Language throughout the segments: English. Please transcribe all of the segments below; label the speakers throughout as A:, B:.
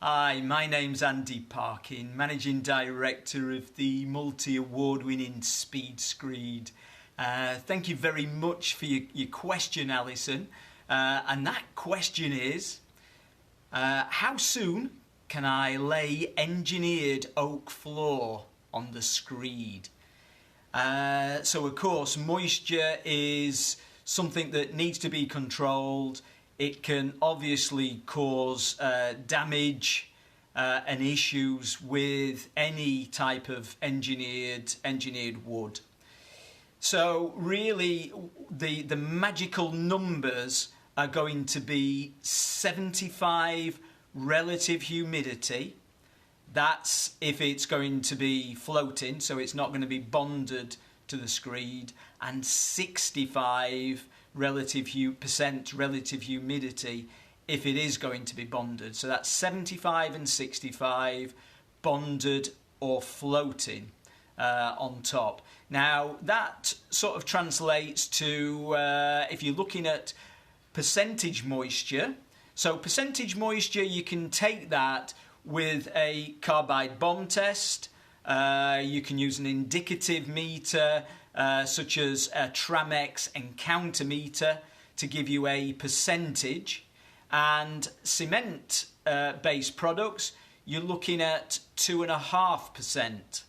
A: Hi, my name's Andy Parkin, Managing Director of the multi-award winning Screed. Thank you very much for your question, Alyson. And that question is, how soon can I lay engineered oak floor on the Screed? So of course, moisture is something that needs to be controlled. It can obviously cause damage and issues with any type of engineered wood. So really, the magical numbers are going to be 75 relative humidity. That's if it's going to be floating, so it's not going to be bonded to the Screed, and 65 relative humidity if it is going to be bonded. So that's 75 and 65 bonded or floating on top. Now that sort of translates to if you're looking at percentage moisture. So percentage moisture, you can take that with a carbide bomb test. You can use an indicative meter such as a Tramex encounter meter to give you a percentage. And cement based products, you're looking at 2.5%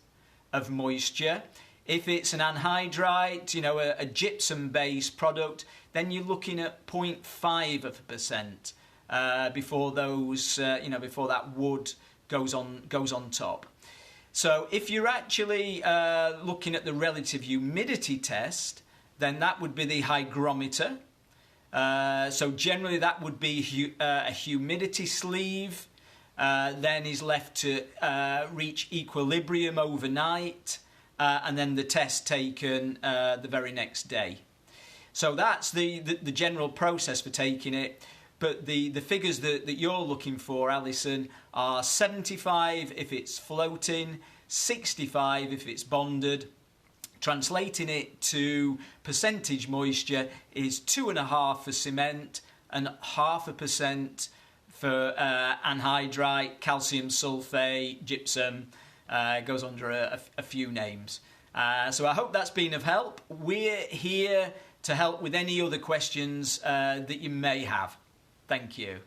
A: of moisture. If it's an anhydrite, a gypsum based product, then you're looking at 0.5% before those, before that wood goes on top. So if you're actually looking at the relative humidity test, then that would be the hygrometer. So generally that would be a humidity sleeve, then is left to reach equilibrium overnight, and then the test taken the very next day. So that's the general process for taking it. But the figures that you're looking for, Alyson, are 75 if it's floating, 65 if it's bonded. Translating it to percentage moisture is 2.5% for cement and 0.5% for anhydrite, calcium sulfate, gypsum. Goes under a few names. So I hope that's been of help. We're here to help with any other questions that you may have. Thank you.